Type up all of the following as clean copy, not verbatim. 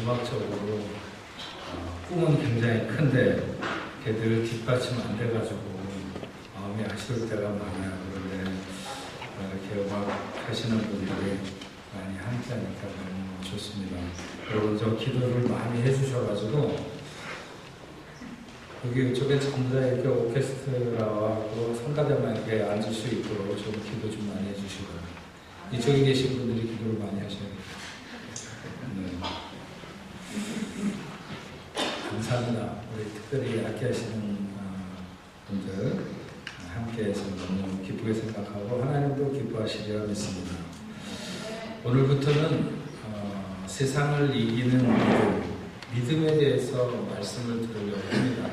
음악적으로 꿈은 굉장히 큰데 걔들 뒷받침 안 돼가지고 마음이 아쉬울 때가 많아요. 그런데 이렇게 음악 하시는 분들이 많이 함께하니까 너무 좋습니다. 여러분 저 기도를 많이 해주셔가지고 여기 이쪽에 전자의 오케스트라와 또 성가대만 이렇게 앉을 수 있도록 좀 기도 좀 많이 해주시고요. 이쪽에 계신 분들이 기도를 많이 하셔야겠다. 네. 감사합니다. 우리 특별히 악기하시는 분들 함께해서 너무 기쁘게 생각하고 하나님도 기뻐하시리라 믿습니다. 오늘부터는 세상을 이기는 믿음에 대해서 말씀을 드리려고 합니다.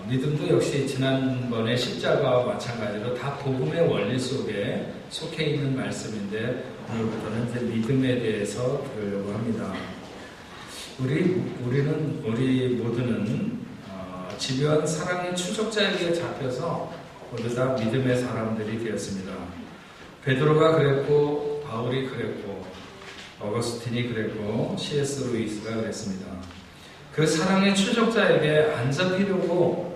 믿음도 역시 지난번에 십자가와 마찬가지로 다 복음의 원리 속에 속해 있는 말씀인데 오늘부터는 이제 믿음에 대해서 들으려고 합니다. 우리 모두는 집요한 사랑의 추적자에게 잡혀서 모두 다 믿음의 사람들이 되었습니다. 베드로가 그랬고 바울이 그랬고 어거스틴이 그랬고 C.S. 루이스가 그랬습니다. 그 사랑의 추적자에게 안 잡히려고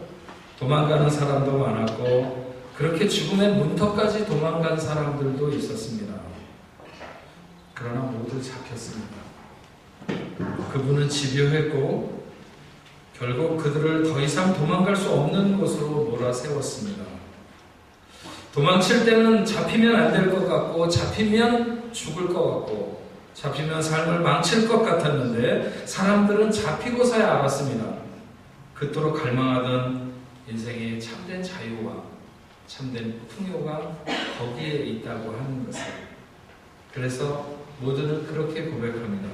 도망가는 사람도 많았고 그렇게 죽음의 문턱까지 도망간 사람들도 있었습니다. 그러나 모두 잡혔습니다. 그분은 집요했고 결국 그들을 더 이상 도망갈 수 없는 곳으로 몰아세웠습니다. 도망칠 때는 잡히면 안 될 것 같고 잡히면 죽을 것 같고 잡히면 삶을 망칠 것 같았는데 사람들은 잡히고서야 알았습니다. 그토록 갈망하던 인생의 참된 자유와 참된 풍요가 거기에 있다고 하는 것을. 그래서 모두는 그렇게 고백합니다.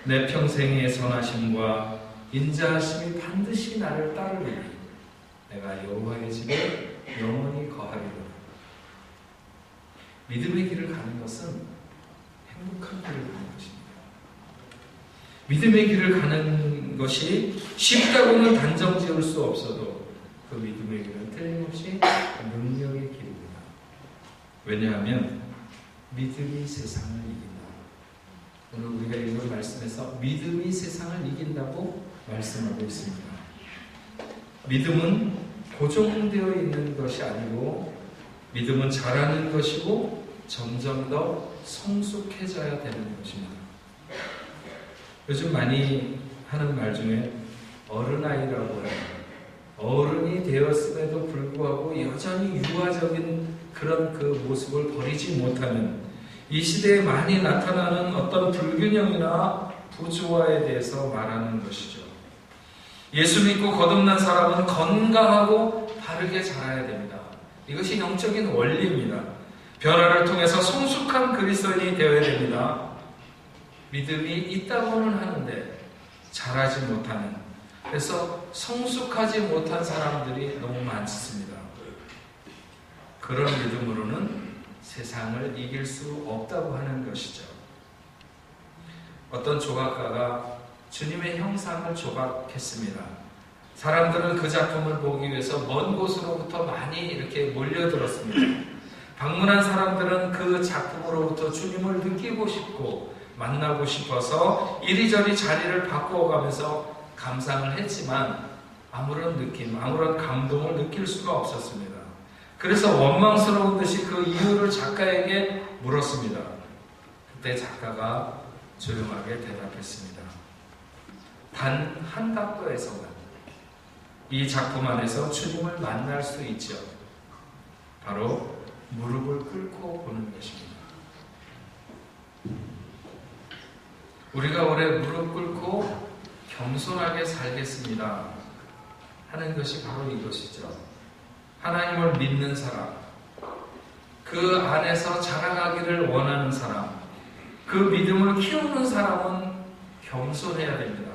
내 평생의 선하심과 인자하심이 반드시 나를 따르리니 내가 여호와의 집에 영원히 거하리로다. 믿음의 길을 가는 것은 행복한 길을 가는 것입니다. 믿음의 길을 가는 것이 쉽다고는 단정 지을 수 없어도 그 믿음의 길은 틀림없이 능력의 길입니다. 왜냐하면 믿음이 세상을 이긴다. 오늘 우리가 읽은 말씀에서 믿음이 세상을 이긴다고 말씀하고 있습니다. 믿음은 고정되어 있는 것이 아니고 믿음은 자라는 것이고 점점 더 성숙해져야 되는 것입니다. 요즘 많이 하는 말 중에 어른아이라고 해요. 어른이 되었음에도 불구하고 여전히 유아적인 그런 그 모습을 버리지 못하는 이 시대에 많이 나타나는 어떤 불균형이나 부조화에 대해서 말하는 것이죠. 예수 믿고 거듭난 사람은 건강하고 바르게 자라야 됩니다. 이것이 영적인 원리입니다. 변화를 통해서 성숙한 그리스도인이 되어야 됩니다. 믿음이 있다고는 하는데 자라지 못하는, 그래서 성숙하지 못한 사람들이 너무 많습니다. 그런 믿음으로는 세상을 이길 수 없다고 하는 것이죠. 어떤 조각가가 주님의 형상을 조각했습니다. 사람들은 그 작품을 보기 위해서 먼 곳으로부터 많이 이렇게 몰려들었습니다. 방문한 사람들은 그 작품으로부터 주님을 느끼고 싶고 만나고 싶어서 이리저리 자리를 바꾸어가면서 감상을 했지만 아무런 느낌, 아무런 감동을 느낄 수가 없었습니다. 그래서 원망스러운 듯이 그 이유를 작가에게 물었습니다. 그때 작가가 조용하게 대답했습니다. 단 한 각도에서만 이 작품 안에서 주님을 만날 수 있죠. 바로 무릎을 꿇고 보는 것입니다. 우리가 올해 무릎 꿇고 겸손하게 살겠습니다 하는 것이 바로 이것이죠. 하나님을 믿는 사람, 그 안에서 자라가기를 원하는 사람, 그 믿음을 키우는 사람은 겸손해야 됩니다.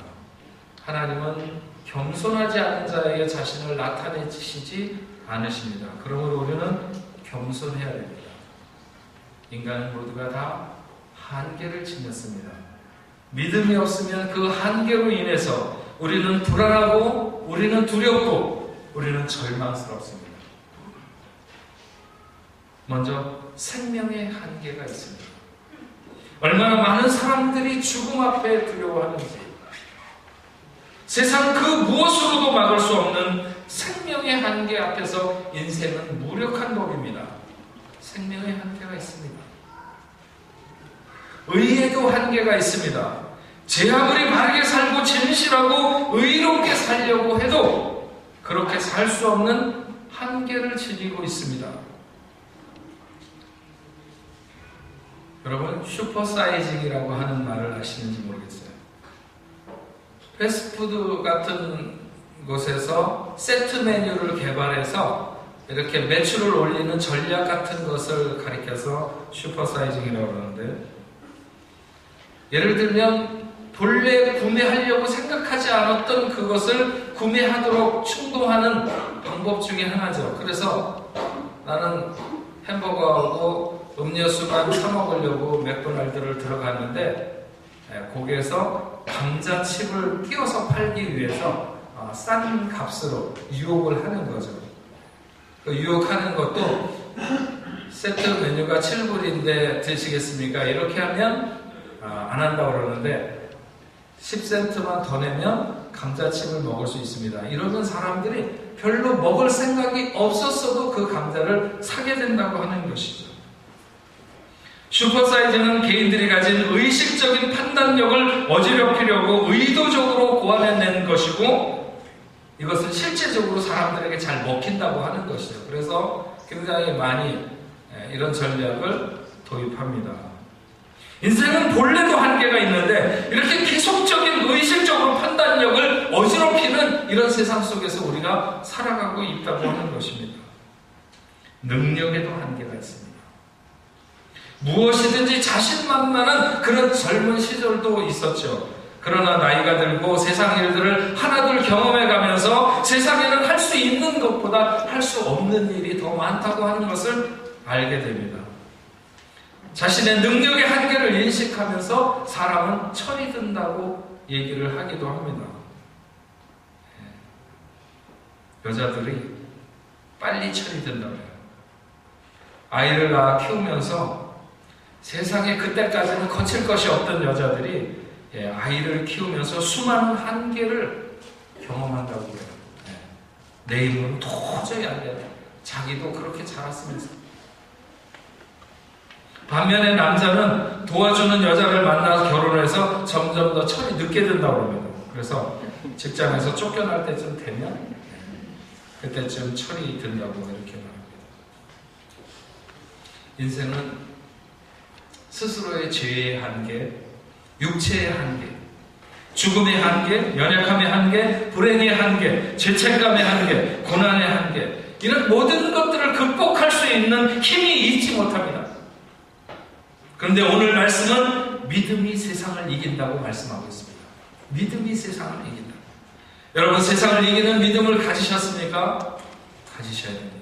하나님은 겸손하지 않은 자에게 자신을 나타내시지 않으십니다. 그러므로 우리는 겸손해야 됩니다. 인간 모두가 다 한계를 지녔습니다. 믿음이 없으면 그 한계로 인해서 우리는 불안하고 우리는 두렵고 우리는 절망스럽습니다. 먼저 생명의 한계가 있습니다. 얼마나 많은 사람들이 그렇게 죽음 앞에 두려워하는지, 세상 그 무엇으로도 막을 수 없는 생명의 한계 앞에서 인생은 무력한 법입니다. 생명의 한계가 있습니다. 의에도 한계가 있습니다. 제 아무리 바르게 살고 진실하고 의롭게 살려고 해도 그렇게 살 수 없는 한계를 지니고 있습니다. 여러분, 슈퍼사이징이라고 하는 말을 아시는지 모르겠어요. 패스트푸드 같은 곳에서 세트 메뉴를 개발해서 이렇게 매출을 올리는 전략 같은 것을 가리켜서 슈퍼사이징이라고 그러는데, 예를 들면 본래 구매하려고 생각하지 않았던 그것을 구매하도록 충동하는 방법 중에 하나죠. 그래서 나는 햄버거하고 음료수만 사 먹으려고 맥도날드를 들어갔는데, 거기에서 감자칩을 띄워서 팔기 위해서 싼 값으로 유혹을 하는 거죠. 그 유혹하는 것도 세트 메뉴가 7불인데 드시겠습니까? 이렇게 하면 안 한다고 그러는데, 10센트만 더 내면 감자칩을 먹을 수 있습니다. 이러면 사람들이 별로 먹을 생각이 없었어도 그 감자를 사게 된다고 하는 것이죠. 슈퍼사이즈는 개인들이 가진 의식적인 판단력을 어지럽히려고 의도적으로 고안해낸 것이고, 이것은 실제적으로 사람들에게 잘 먹힌다고 하는 것이죠. 그래서 굉장히 많이 이런 전략을 도입합니다. 인생은 본래도 한계가 있는데 이렇게 계속적인 의식적으로 판단력을 어지럽히는 이런 세상 속에서 우리가 살아가고 있다고 하는 것입니다. 능력에도 한계가 있습니다. 무엇이든지 자신만만한 그런 젊은 시절도 있었죠. 그러나 나이가 들고 세상 일들을 하나둘 경험해 가면서 세상에는 할 수 있는 것보다 할 수 없는 일이 더 많다고 하는 것을 알게 됩니다. 자신의 능력의 한계를 인식하면서 사람은 철이 든다고 얘기를 하기도 합니다. 여자들이 빨리 철이 든다고 해요. 아이를 낳아 키우면서 세상에 그때까지는 거칠 것이 없던 여자들이 아이를 키우면서 수많은 한계를 경험한다고 해요. 내 힘으로 도저히 안 된다. 자기도 그렇게 자랐으면서. 반면에 남자는 도와주는 여자를 만나서 결혼해서 점점 더 철이 늦게 든다고 합니다. 그래서 직장에서 쫓겨날 때쯤 되면 그때쯤 철이 든다고 이렇게 말합니다. 인생은 스스로의 죄의 한계, 육체의 한계, 죽음의 한계, 연약함의 한계, 불행의 한계, 죄책감의 한계, 고난의 한계, 이런 모든 것들을 극복할 수 있는 힘이 있지 못합니다. 그런데 오늘 말씀은 믿음이 세상을 이긴다고 말씀하고 있습니다. 믿음이 세상을 이긴다. 여러분, 세상을 이기는 믿음을 가지셨습니까? 가지셔야 됩니다.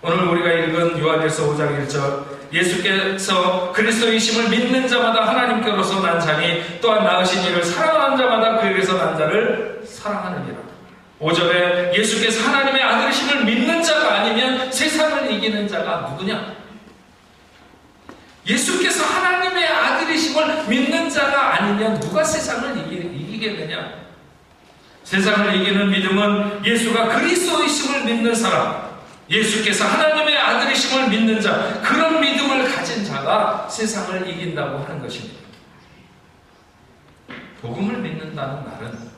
오늘 우리가 읽은 요한일서 5장 1절, 예수께서 그리스도이심을 믿는 자마다 하나님께로서 난 자니 또한 낳으신 이를 사랑하는 자마다 그에게서 난 자를 사랑하느니라. 5절에 예수께서 하나님의 아들이심을 믿는 자가 아니면 세상을 이기는 자가 누구냐? 예수께서 하나님의 아들이심을 믿는 자가 아니면 누가 세상을 이기겠느냐? 세상을 이기는 믿음은 예수가 그리스도이심을 믿는 사람, 예수께서 하나님의 아들이심을 믿는 자, 그런 믿음을 가진 자가 세상을 이긴다고 하는 것입니다. 복음을 믿는다는 말은,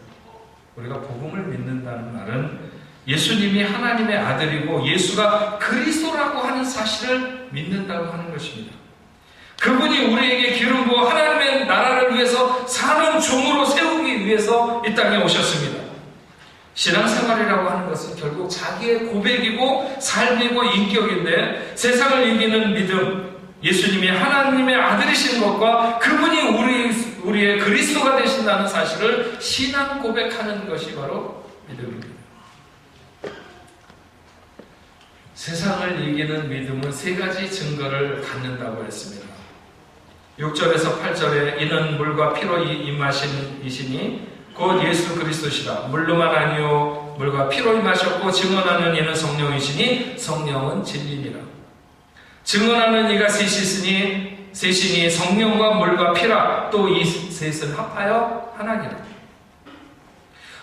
우리가 복음을 믿는다는 말은 예수님이 하나님의 아들이고 예수가 그리스도라고 하는 사실을 믿는다고 하는 것입니다. 그분이 우리에게 기름 부어 하나님의 나라를 위해서 사는 종으로 세우기 위해서 이 땅에 오셨습니다. 신앙생활이라고 하는 것은 결국 자기의 고백이고 삶이고 인격인데, 세상을 이기는 믿음, 예수님이 하나님의 아들이신 것과 그분이 우리의 그리스도가 되신다는 사실을 신앙 고백하는 것이 바로 믿음입니다. 세상을 이기는 믿음은 세 가지 증거를 갖는다고 했습니다. 6절에서 8절에 이는 물과 피로 임하신 이시니 곧 예수 그리스도시다. 물로만 아니요 물과 피로 임하셨고 증언하는 이는 성령이시니 성령은 진리니라. 증언하는 이가 셋이 있으니 셋이니 성령과 물과 피라. 또 이 셋은 합하여 하나니라.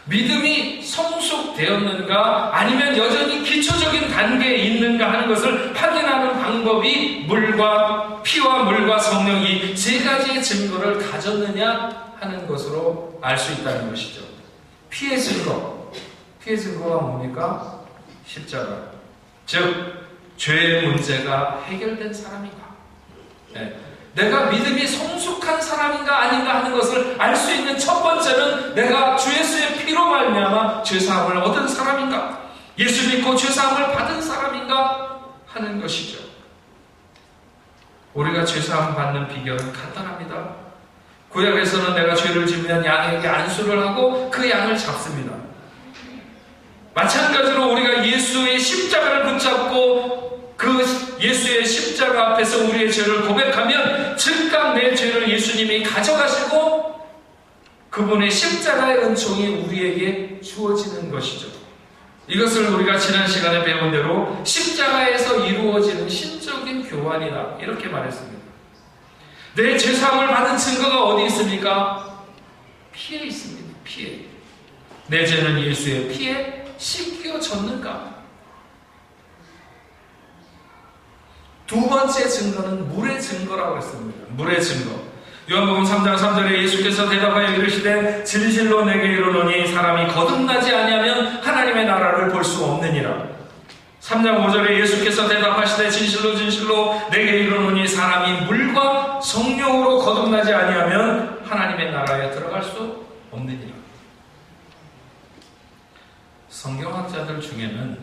믿음이 성숙되었는가 아니면 여전히 기초적인 단계에 있는가 하는 것을 확인하는 방법이 피와 물과 성령이 세 가지의 증거를 가졌느냐 하는 것으로 알 수 있다는 것이죠. 피의 증거가 뭡니까? 십자가. 즉 죄의 문제가 해결된 사람인가? 내가 믿음이 성숙한 사람인가 아닌가 하는 것을 알 수 있는 첫 번째는 내가 주 예수의 피로 말미암아 죄사함을 얻은 사람인가? 예수 믿고 죄사함을 받은 사람인가 하는 것이죠. 우리가 죄사함 받는 비결은 간단합니다. 구약에서는 내가 죄를 지으면 양에게 안수를 하고 그 양을 잡습니다. 마찬가지로 우리가 예수의 십자가를 붙잡고 그 예수의 십자가 앞에서 우리의 죄를 고백하면 즉각 내 죄를 예수님이 가져가시고 그분의 십자가의 은총이 우리에게 주어지는 것이죠. 이것을 우리가 지난 시간에 배운 대로 십자가에서 이루어지는 신적인 교환이다 이렇게 말했습니다. 내 죄사함을 받은 증거가 어디 있습니까? 피에 있습니다. 피에. 내 죄는 예수의 피에 씻겨졌는가? 두 번째 증거는 물의 증거라고 했습니다. 물의 증거. 요한복음 3장 3절에 예수께서 대답하여 이르시되 진실로 내게 이르노니 사람이 거듭나지 아니하면 하나님의 나라를 볼 수 없느니라. 3장 5절에 예수께서 대답하시되 진실로 내게 이르노니 사람이 물과 성령으로 거듭나지 아니하면 하나님의 나라에 들어갈 수 없느니라. 성경학자들 중에는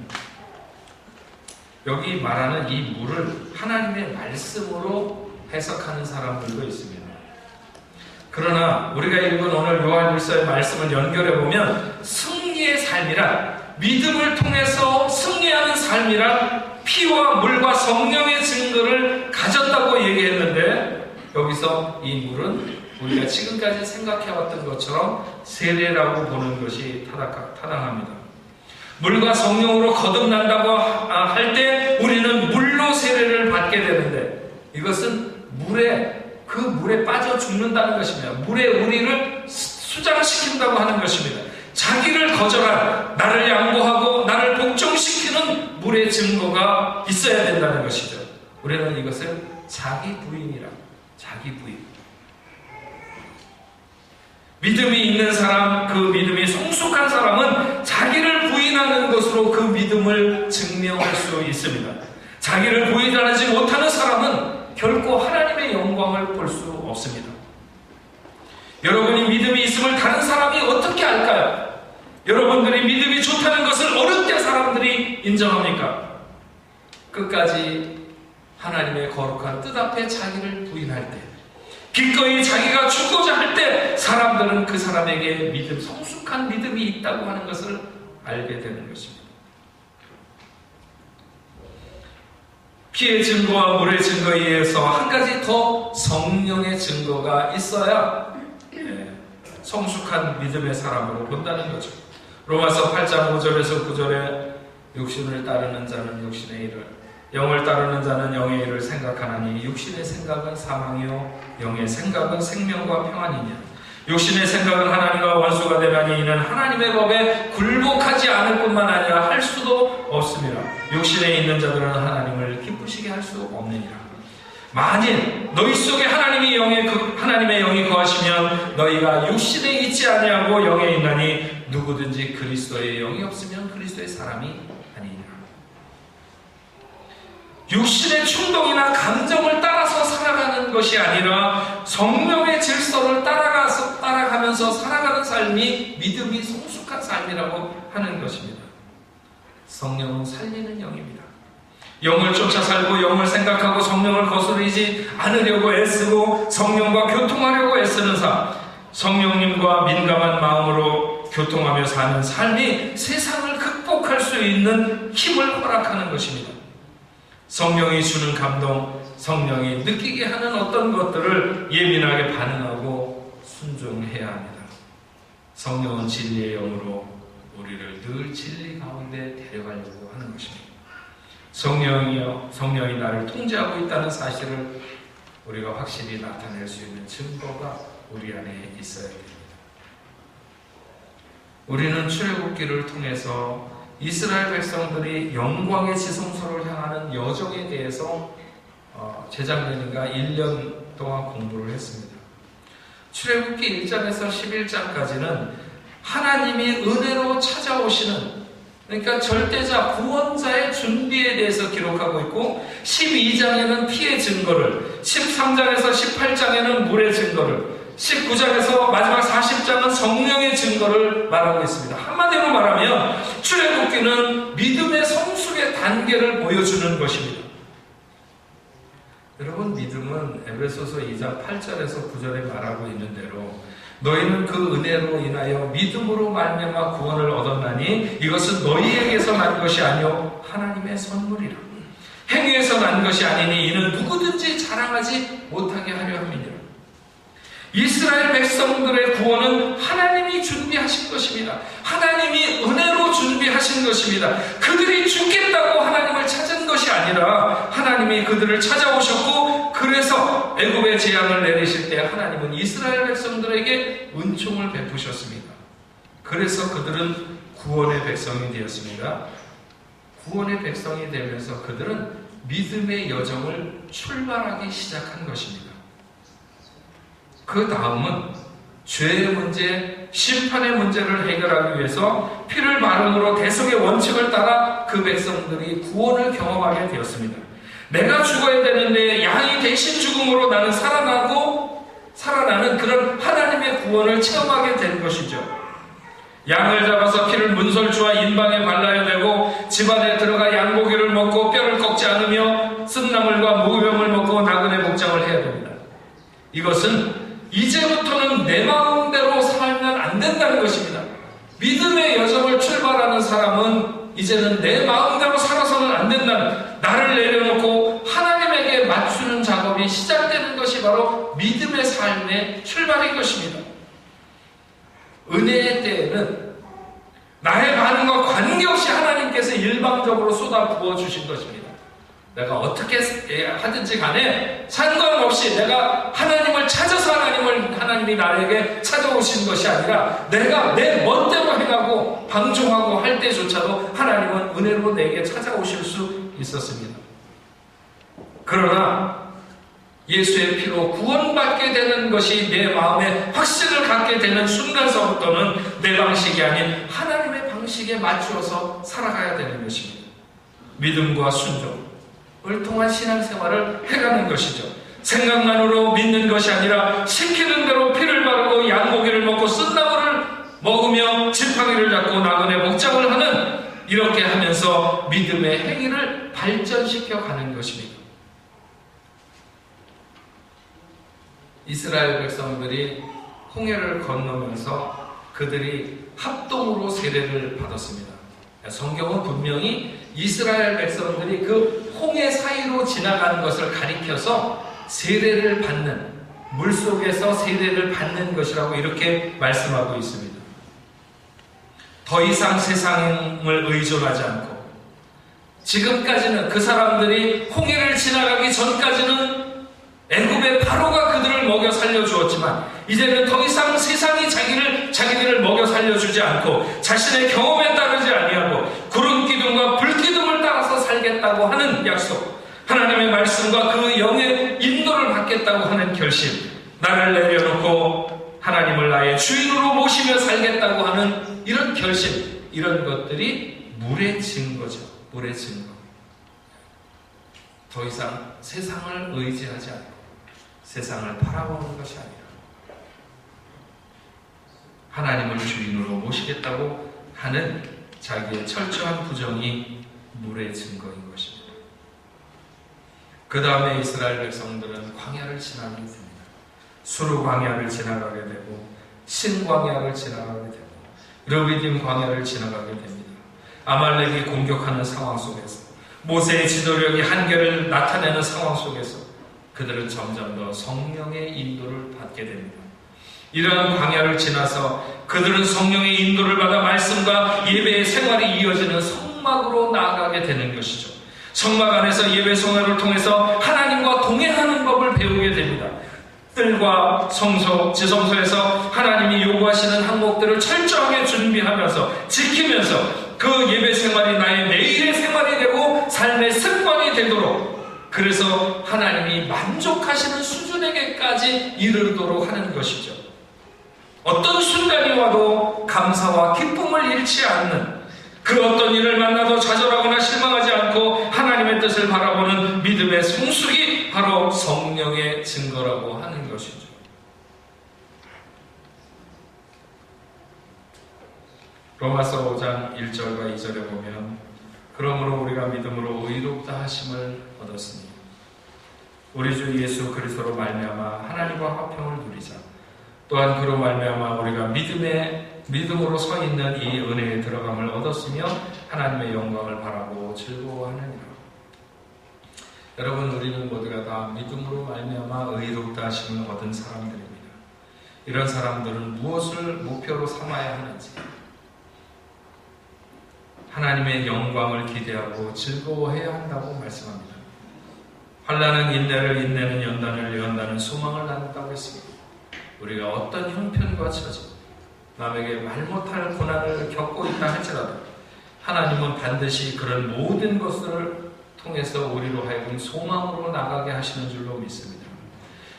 여기 말하는 이 물을 하나님의 말씀으로 해석하는 사람들도 있습니다. 그러나 우리가 읽은 오늘 요한일서의 말씀을 연결해보면 승리의 삶이란, 믿음을 통해서 승리하는 삶이란 피와 물과 성령의 증거를 가졌다고 얘기했는데, 여기서 이 물은 우리가 지금까지 생각해왔던 것처럼 세례라고 보는 것이 타당합니다. 물과 성령으로 거듭난다고 할 때 우리는 물로 세례를 받게 되는데, 이것은 그 물에 빠져 죽는다는 것입니다. 물에 우리를 수장시킨다고 하는 것입니다. 자기를 거절한, 나를 양보하고 나를 복종시키는 물의 증거가 있어야 된다는 것이죠. 우리는 이것을 자기 부인. 믿음이 있는 사람, 그 믿음이 성숙한 사람은 자기를 부인하는 것으로 그 믿음을 증명할 수 있습니다. 자기를 부인하지 못하는 사람은 결코 하나님의 영광을 볼 수 없습니다. 여러분이 믿음이 있음을 다른 사람이 어떻게 알까요? 여러분들이 믿음이 좋다는 것을 어느 때 사람들이 인정합니까? 끝까지 하나님의 거룩한 뜻 앞에 자기를 부인할 때, 기꺼이 자기가 죽고자 할 때 사람들은 그 사람에게 성숙한 믿음이 있다고 하는 것을 알게 되는 것입니다. 피의 증거와 물의 증거에 의해서 한 가지 더 성령의 증거가 있어야 성숙한 믿음의 사람으로 본다는 거죠. 로마서 8장 5절에서 9절에 육신을 따르는 자는 육신의 일을, 영을 따르는 자는 영의 일을 생각하나니 육신의 생각은 사망이요 영의 생각은 생명과 평안이니라. 육신의 생각은 하나님과 원수가 되나니 이는 하나님의 법에 굴복하지 않을 뿐만 아니라 할 수도 없습니다. 육신에 있는 자들은 하나님을 기쁘시게 할 수 없느니라. 만일 너희 속에 하나님의 영이 거하시면 너희가 육신에 있지 아니하고 영에 있나니 누구든지 그리스도의 영이 없으면 그리스도의 사람이 아니니라. 육신의 충동이나 감정을 따라서 살아가는 것이 아니라 성령의 질서를 따라가면서 살아가는 삶이 믿음이 성숙한 삶이라고 하는 것입니다. 성령은 살리는 영입니다. 영을 쫓아 살고 영을 생각하고 성령을 거스르지 않으려고 애쓰고 성령과 교통하려고 애쓰는 삶, 성령님과 민감한 마음으로 교통하며 사는 삶이 세상을 극복할 수 있는 힘을 허락하는 것입니다. 성령이 주는 감동, 성령이 느끼게 하는 어떤 것들을 예민하게 반응하고 순종해야 합니다. 성령은 진리의 영으로 우리를 늘 진리 가운데 데려가려고 하는 것입니다. 성령이 나를 통제하고 있다는 사실을 우리가 확실히 나타낼 수 있는 증거가 우리 안에 있어야 됩니다. 우리는 출애굽기를 통해서 이스라엘 백성들이 영광의 지성소를 향하는 여정에 대해서 재작년인가 1년 동안 공부를 했습니다. 출애굽기 1장에서 11장까지는 하나님이 은혜로 찾아오시는, 그러니까 절대자 구원자의 준비에 대해서 기록하고 있고, 12장에는 피의 증거를, 13장에서 18장에는 물의 증거를, 19장에서 마지막 40장은 성령의 증거를 말하고 있습니다. 한마디로 말하면 출애굽기는 믿음의 성숙의 단계를 보여주는 것입니다. 여러분, 믿음은 에베소서 2장 8절에서 9절에 말하고 있는 대로 너희는 그 은혜로 인하여 믿음으로 말미암아 구원을 얻었나니 이것은 너희에게서 난 것이 아니요 하나님의 선물이라. 행위에서 난 것이 아니니 이는 누구든지 자랑하지 못하게 하려 함이니라. 이스라엘 백성들의 구원은 하나님이 준비하신 것입니다. 하나님이 은혜로 준비하신 것입니다. 그들이 죽겠다고 하나님을 찾은 것이 아니라 하나님이 그들을 찾아오셨고, 그래서 애굽의 재앙을 내리실 때 하나님은 이스라엘 백성들에게 은총을 베푸셨습니다. 그래서 그들은 구원의 백성이 되었습니다. 구원의 백성이 되면서 그들은 믿음의 여정을 출발하기 시작한 것입니다. 그 다음은 죄의 문제, 심판의 문제를 해결하기 위해서 피를 바름으로 대속의 원칙을 따라 그 백성들이 구원을 경험하게 되었습니다. 내가 죽어야 되는데 양이 대신 죽음으로 나는 살아나는 그런 하나님의 구원을 체험하게 된 것이죠. 양을 잡아서 피를 문설주와 인방에 발라야 되고, 집안에 들어가 양고기를 먹고 뼈를 꺾지 않으며 쓴나물과 무교병을 먹고 나그네 복장을 해야 됩니다. 이것은 이제부터는 내 마음대로 살면 안 된다는 것입니다. 믿음의 여정을 출발하는 사람은 이제는 내 마음대로 살아서는 안 된다는, 나를 내려놓고 하나님에게 맞추는 작업이 시작되는 것이 바로 믿음의 삶의 출발인 것입니다. 은혜의 때에는 나의 반응과 관계없이 하나님께서 일방적으로 쏟아 부어주신 것입니다. 내가 어떻게 하든지 간에 상관없이 내가 하나님을 찾아서 하나님이 나에게 찾아오신 것이 아니라 내가 내 멋대로 행하고 방종하고 할 때조차도 하나님은 은혜로 내게 찾아오실 수 있었습니다. 그러나 예수의 피로 구원받게 되는 것이 내 마음에 확신을 갖게 되는 순간서부터는 내 방식이 아닌 하나님의 방식에 맞추어서 살아가야 되는 것입니다. 믿음과 순종 을 통한 신앙생활을 해가는 것이죠. 생각만으로 믿는 것이 아니라 시키는 대로 피를 바르고 양고기를 먹고 쓴나물을 먹으며 지팡이를 잡고 나그네 복장을 하는, 이렇게 하면서 믿음의 행위를 발전시켜 가는 것입니다. 이스라엘 백성들이 홍해를 건너면서 그들이 합동으로 세례를 받았습니다. 성경은 분명히 이스라엘 백성들이 그 홍해 사이로 지나가는 것을 가리켜서 세례를 받는, 물속에서 세례를 받는 것이라고 이렇게 말씀하고 있습니다. 더 이상 세상을 의존하지 않고, 지금까지는 그 사람들이 홍해를 지나가기 전까지는 애굽의 바로가 그들을 먹여 살려주었지만, 이제는 더 이상 세상이 자기들을 먹여 살려주지 않고 자신의 경험에 따르지 아니하고 구름 기둥과 불 기둥을 따라서 살겠다고 하는 약속, 하나님의 말씀과 그 영의 인도를 받겠다고 하는 결심, 나를 내려놓고 하나님을 나의 주인으로 모시며 살겠다고 하는 이런 결심, 이런 것들이 물의 증거죠. 물의 증거. 더 이상 세상을 의지하지 않고 세상을 바라보는 것이 아니라 하나님을 주인으로 모시겠다고 하는 자기의 철저한 부정이 물의 증거인 것입니다. 그 다음에 이스라엘 백성들은 광야를 지나게 됩니다. 수르 광야를 지나가게 되고 신 광야를 지나가게 되고 르비딤 광야를 지나가게 됩니다. 아말렉이 공격하는 상황 속에서, 모세의 지도력이 한계를 나타내는 상황 속에서 그들은 점점 더 성령의 인도를 받게 됩니다. 이러한 광야를 지나서 그들은 성령의 인도를 받아 말씀과 예배의 생활이 이어지는 성막으로 나아가게 되는 것이죠. 성막 안에서 예배 생활을 통해서 하나님과 동행하는 법을 배우게 됩니다. 뜰과 성소, 지성소에서 하나님이 요구하시는 항목들을 철저하게 준비하면서 지키면서 그 예배 생활이 나의 매일의 생활이 되고 삶의 습관이 되도록, 그래서 하나님이 만족하시는 수준에게까지 이르도록 하는 것이죠. 어떤 순간이 와도 감사와 기쁨을 잃지 않는, 그 어떤 일을 만나도 좌절하거나 실망하지 않고 하나님의 뜻을 바라보는 믿음의 성숙이 바로 성령의 증거라고 하는 것이죠. 로마서 5장 1절과 2절에 보면, 그러므로 우리가 믿음으로 의롭다 하심을 얻었으니 우리 주 예수 그리스도로 말미암아 하나님과 화평을 누리자. 또한 그로 말미암아 우리가 믿음으로 서 있는 이 은혜에 들어감을 얻었으며 하나님의 영광을 바라고 즐거워하느니라. 여러분, 우리는 모두가 다 믿음으로 말미암아 의롭다 하심을 얻은 사람들입니다. 이런 사람들은 무엇을 목표로 삼아야 하는지, 하나님의 영광을 기대하고 즐거워해야 한다고 말씀합니다. 환난은 인내를, 인내는 연단을, 연단은 소망을 낳는다고 했습니다. 우리가 어떤 형편과 처지, 남에게 말 못할 고난을 겪고 있다 할지라도 하나님은 반드시 그런 모든 것을 통해서 우리로 하여금 소망으로 나가게 하시는 줄로 믿습니다.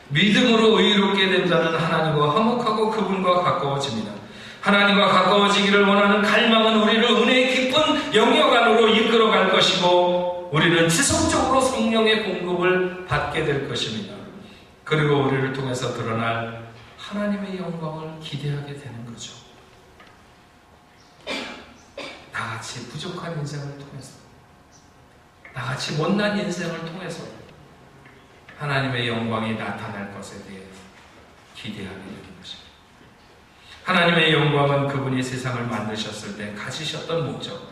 믿음으로 의롭게 된 자는 하나님과 화목하고 그분과 가까워집니다. 하나님과 가까워지기를 원하는 갈망은 우리를 은혜의 깊은 영역 안으로 이끌어갈 것이고, 우리는 지속적으로 성령의 공급을 받게 될 것입니다. 그리고 우리를 통해서 드러날 하나님의 영광을 기대하게 되는 거죠. 나같이 부족한 인생을 통해서, 나같이 못난 인생을 통해서 하나님의 영광이 나타날 것에 대해 기대하게 되는 것입니다. 하나님의 영광은 그분이 세상을 만드셨을 때 가지셨던 목적,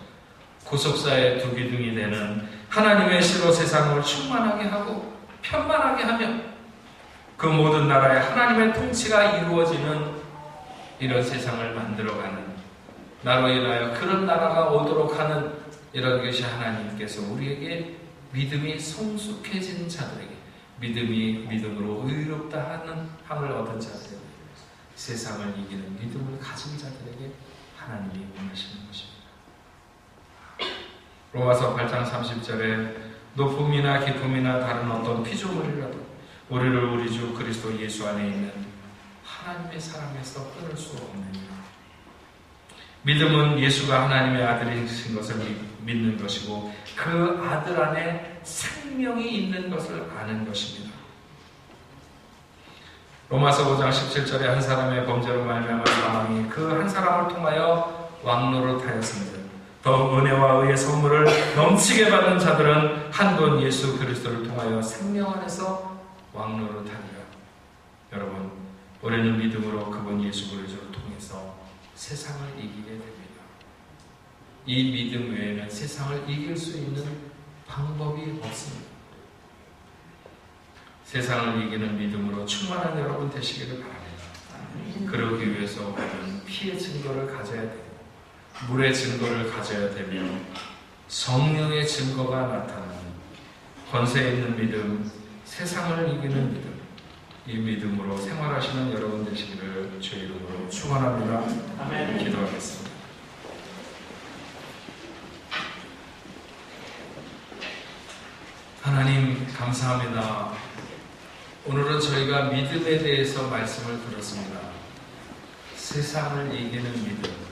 구속사의 두 기둥이 되는 하나님의 씨로 세상을 충만하게 하고 편만하게 하며 그 모든 나라에 하나님의 통치가 이루어지는 이런 세상을 만들어가는, 나로 인하여 그런 나라가 오도록 하는 이런 것이 하나님께서 우리에게 믿음이 성숙해진 자들에게, 믿음으로 의롭다 하는 함을 얻은 자들에게, 세상을 이기는 믿음을 가진 자들에게 하나님이 원하시는 것입니다. 로마서 8장 30절에 높음이나 기쁨이나 다른 어떤 피조물이라도 우리를 우리 주 그리스도 예수 안에 있는 하나님의 사랑에서 끊을 수 없느니라. 믿음은 예수가 하나님의 아들이신 것을 믿는 것이고, 그 아들 안에 생명이 있는 것을 아는 것입니다. 로마서 5장 17절에 한 사람의 범죄로 말미암아 사망이 그 한 사람을 통하여 왕노릇하였습니다. 더 은혜와 의의 선물을 넘치게 받는 자들은 한 분 예수 그리스도를 통하여 생명 안에서 왕노릇하리라. 여러분, 우리는 믿음으로 그분 예수 그리스도를 통해서 세상을 이기게 됩니다. 이 믿음 외에는 세상을 이길 수 있는 방법이 없습니다. 세상을 이기는 믿음으로 충만한 여러분 되시기를 바랍니다. 그러기 위해서 우리는 피의 증거를 가져야 됩니다. 물의 증거를 가져야 되며, 성령의 증거가 나타나는 권세 있는 믿음, 세상을 이기는 믿음, 이 믿음으로 생활하시는 여러분 되시기를 주의 이름으로 축원합니다. 아멘. 기도하겠습니다. 하나님 감사합니다. 오늘은 저희가 믿음에 대해서 말씀을 들었습니다. 세상을 이기는 믿음.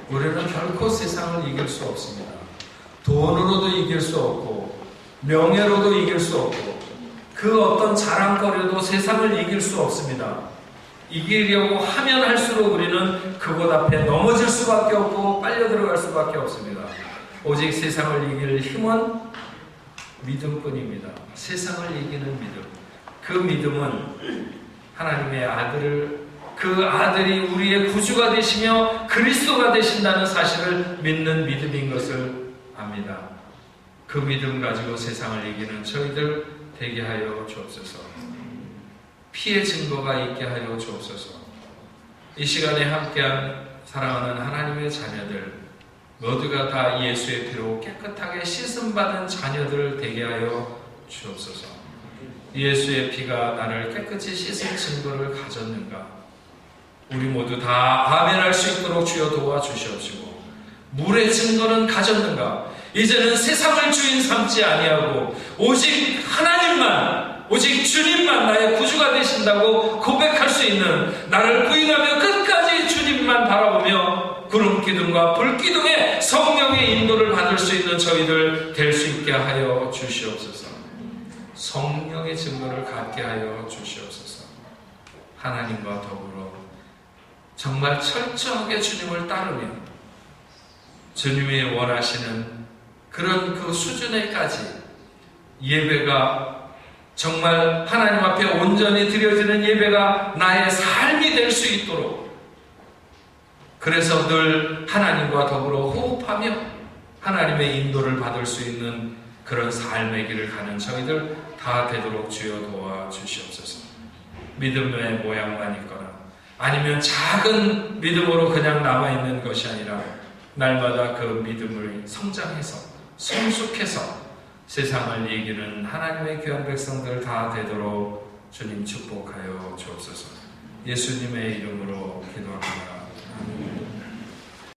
우리는 결코 세상을 이길 수 없습니다. 돈으로도 이길 수 없고, 명예로도 이길 수 없고, 그 어떤 자랑거리도 세상을 이길 수 없습니다. 이기려고 하면 할수록 우리는 그곳 앞에 넘어질 수밖에 없고 빨려 들어갈 수밖에 없습니다. 오직 세상을 이길 힘은 믿음뿐입니다. 세상을 이기는 믿음. 그 믿음은 하나님의 아들을, 그 아들이 우리의 구주가 되시며 그리스도가 되신다는 사실을 믿는 믿음인 것을 압니다. 그 믿음 가지고 세상을 이기는 저희들 되게 하여 주옵소서. 피의 증거가 있게 하여 주옵소서. 이 시간에 함께한 사랑하는 하나님의 자녀들 모두가 다 예수의 피로 깨끗하게 씻음받은 자녀들 되게 하여 주옵소서. 예수의 피가 나를 깨끗이 씻은 증거를 가졌는가? 우리 모두 다 아멘할 수 있도록 주여 도와주시옵시고, 물의 증거는 가졌는가? 이제는 세상을 주인 삼지 아니하고 오직 하나님만, 오직 주님만 나의 구주가 되신다고 고백할 수 있는, 나를 부인하며 끝까지 주님만 바라보며 구름 기둥과 불 기둥의 성령의 인도를 받을 수 있는 저희들 될 수 있게 하여 주시옵소서. 성령의 증거를 갖게 하여 주시옵소서. 하나님과 더불어 정말 철저하게 주님을 따르며 주님이 원하시는 그런 그 수준에까지 예배가 정말 하나님 앞에 온전히 드려지는 예배가 나의 삶이 될 수 있도록, 그래서 늘 하나님과 더불어 호흡하며 하나님의 인도를 받을 수 있는 그런 삶의 길을 가는 저희들 다 되도록 주여 도와주시옵소서. 믿음의 모양만 있거나 아니면 작은 믿음으로 그냥 남아있는 것이 아니라 날마다 그 믿음을 성장해서 성숙해서 세상을 이기는 하나님의 귀한 백성들 다 되도록 주님 축복하여 주옵소서. 예수님의 이름으로 기도합니다. 아멘.